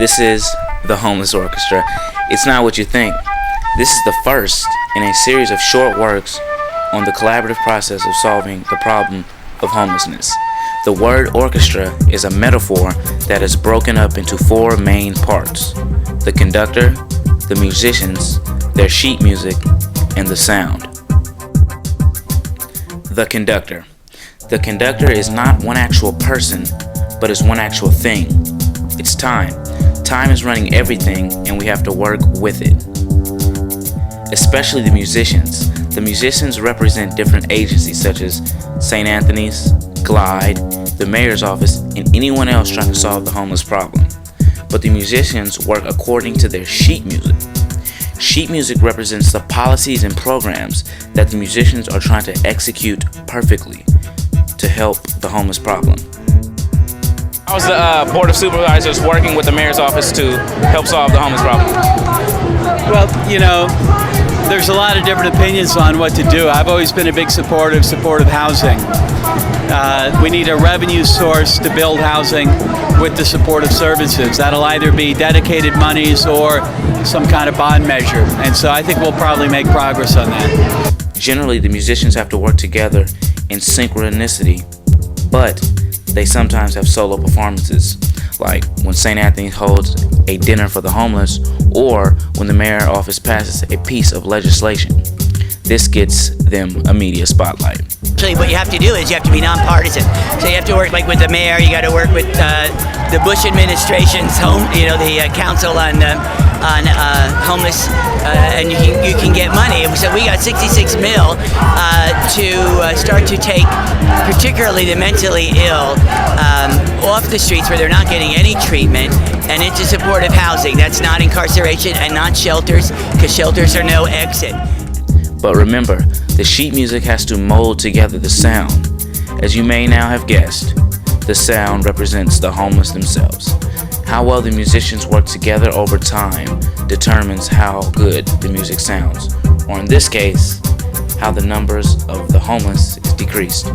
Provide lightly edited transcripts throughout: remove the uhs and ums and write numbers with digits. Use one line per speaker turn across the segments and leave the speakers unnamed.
This is the Homeless Orchestra. It's not what you think. This is the first in a series of short works on the collaborative process of solving the problem of homelessness. The word orchestra is a metaphor that is broken up into four main parts: the conductor, the musicians, their sheet music, and the sound. The conductor. The conductor is not one actual person, but is one actual thing. It's time. Time is running everything, and we have to work with it. Especially the musicians. The musicians represent different agencies such as St. Anthony's, Glide, the mayor's office, and anyone else trying to solve the homeless problem. But the musicians work according to their sheet music. Sheet music represents the policies and programs that the musicians are trying to execute perfectly to help the homeless problem.
I was the Board of Supervisors working with the mayor's office to help solve the homeless problem.
Well, there's a lot of different opinions on what to do. I've always been a big supporter of supportive housing. We need a revenue source to build housing with the supportive services. That'll either be dedicated monies or some kind of bond measure. And so I think we'll probably make progress on that.
Generally, the musicians have to work together in synchronicity, but they sometimes have solo performances, like when St. Anthony holds a dinner for the homeless or when the mayor's office passes a piece of legislation. This gets them a media spotlight.
Actually, what you have to do is you have to be nonpartisan. So you have to work like with the mayor. You got to work with the Bush administration's the council on homeless, and you can get money. So we got 66 mil to start to take, particularly the mentally ill, off the streets where they're not getting any treatment, and into supportive housing. That's not incarceration and not shelters, because shelters are no exit.
But remember, the sheet music has to mold together the sound. As you may now have guessed, the sound represents the homeless themselves. How well the musicians work together over time determines how good the music sounds, or in this case, how the numbers of the homeless is decreased.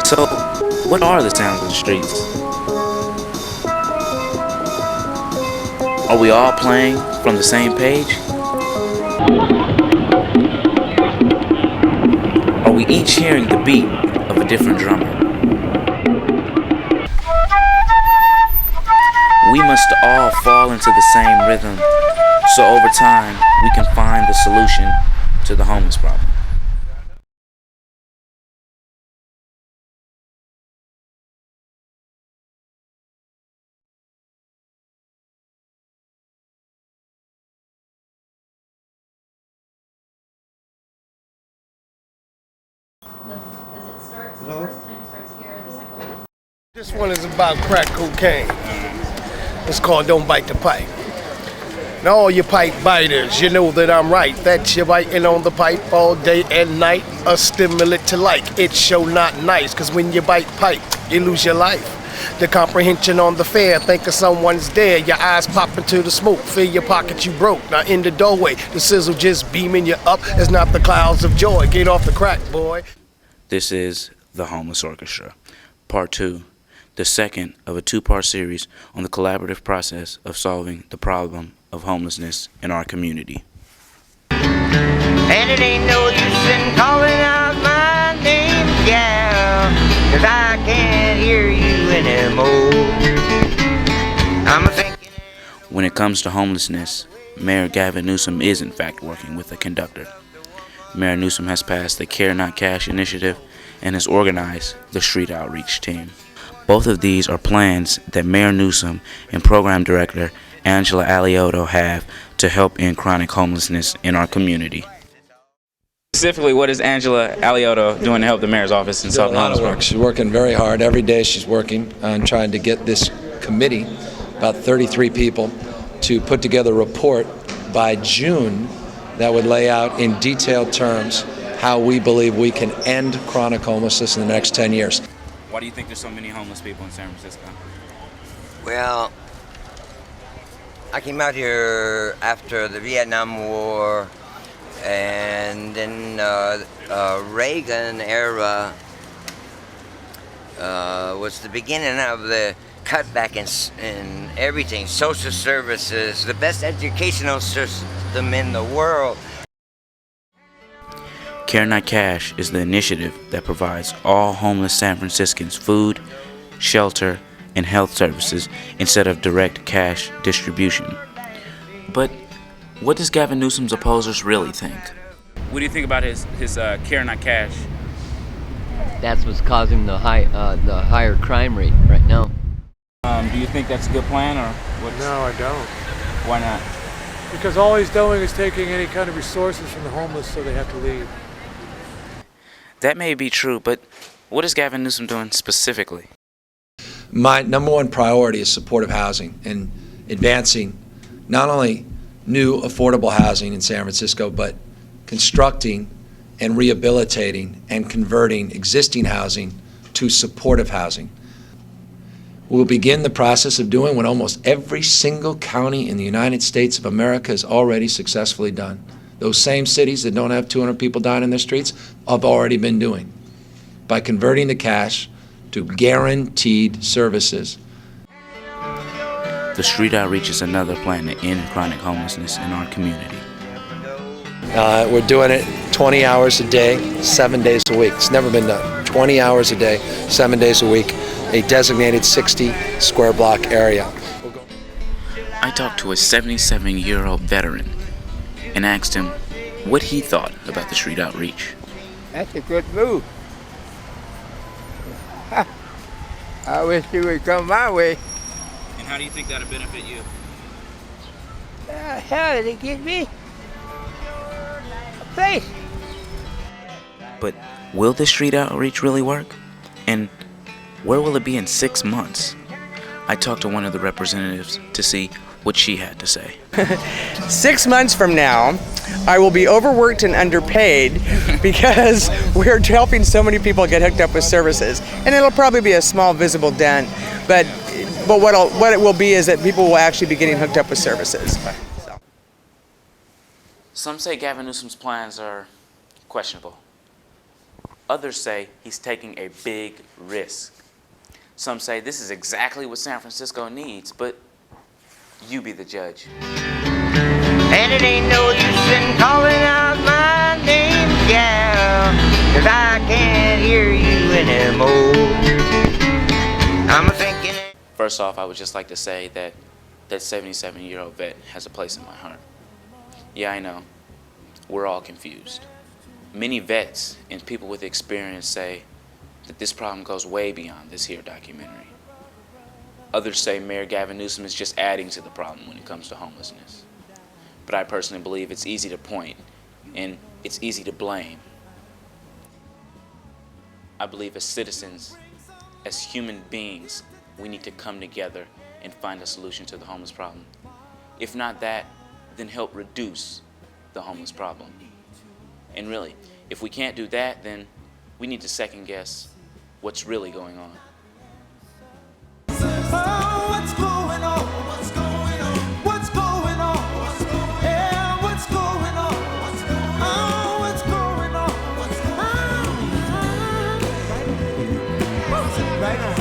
So, what are the sounds of the streets? Are we all playing from the same page? Are we each hearing the beat of a different drummer? We must all fall into the same rhythm, so over time we can find the solution to the homeless problem.
This one is about crack cocaine. It's called Don't Bite the Pipe. Now all you pipe biters, you know that I'm right. That you're biting on the pipe all day and night. A stimulant to like, it's sure not nice. Cause when you bite pipe, you lose your life. The comprehension on the fair, think of someone's dead. Your eyes pop into the smoke, fill your pocket, you broke. Now in the doorway, the sizzle just beaming you up. It's not the clouds of joy, get off the crack, boy.
This is the Homeless Orchestra, Part 2, the second of a two-part series on the collaborative process of solving the problem of homelessness in our community.
And it ain't no use in calling out my name, gal, 'cause I can't hear you anymore. I'm thinking.
When it comes to homelessness, Mayor Gavin Newsom is in fact working with a conductor. Mayor Newsom has passed the Care Not Cash initiative and has organized the street outreach team. Both of these are plans that Mayor Newsom and Program Director Angela Alioto have to help end chronic homelessness in our community.
Specifically, what is Angela Alioto doing to help the mayor's office in solving the homeless problem?
She's working very hard. Every day she's working on trying to get this committee, about 33 people, to put together a report by June that would lay out in detailed terms how we believe we can end chronic homelessness in the next 10 years.
Why do you think there's so many homeless people in San Francisco?
Well, I came out here after the Vietnam War, and then Reagan era was the beginning of the cutback in everything, social services, the best educational system in the world.
Care Not Cash is the initiative that provides all homeless San Franciscans food, shelter, and health services instead of direct cash distribution. But what does Gavin Newsom's opposers really think?
What do you think about his Care Not Cash?
That's what's causing the higher crime rate right now.
Do you think that's a good plan, or what?
No, I don't.
Why not?
Because all he's doing is taking any kind of resources from the homeless so they have to leave.
That may be true, but what is Gavin Newsom doing specifically?
My number one priority is supportive housing and advancing not only new affordable housing in San Francisco, but constructing and rehabilitating and converting existing housing to supportive housing. We'll begin the process of doing what almost every single county in the United States of America has already successfully done. Those same cities that don't have 200 people dying in their streets have already been doing, by converting the cash to guaranteed services.
The Street Outreach is another plan to end chronic homelessness in our community.
We're doing it 20 hours a day, 7 days a week. It's never been done. 20 hours a day, 7 days a week, a designated 60 square block area.
I talked to a 77-year-old veteran and asked him what he thought about the Street Outreach.
That's a good move. I wish you would come my way.
And how do you think that'll benefit you?
Hell, they get me a place.
But will the Street Outreach really work? And where will it be in 6 months? I talked to one of the representatives to see what she had to say.
6 months from now, I will be overworked and underpaid because we're helping so many people get hooked up with services. And it'll probably be a small visible dent, but what it will be is that people will actually be getting hooked up with services. So.
Some say Gavin Newsom's plans are questionable. Others say he's taking a big risk. Some say this is exactly what San Francisco needs, but you be the judge.
And it ain't no use in calling out my name, gal, 'cause I can't hear you anymore. I'm thinking.
First off, I would just like to say that that 77-year-old vet has a place in my heart. Yeah, I know. We're all confused. Many vets and people with experience say that this problem goes way beyond this here documentary. Others say Mayor Gavin Newsom is just adding to the problem when it comes to homelessness. But I personally believe it's easy to point and it's easy to blame. I believe as citizens, as human beings, we need to come together and find a solution to the homeless problem. If not that, then help reduce the homeless problem. And really, if we can't do that, then we need to second guess what's really going on.
Right now.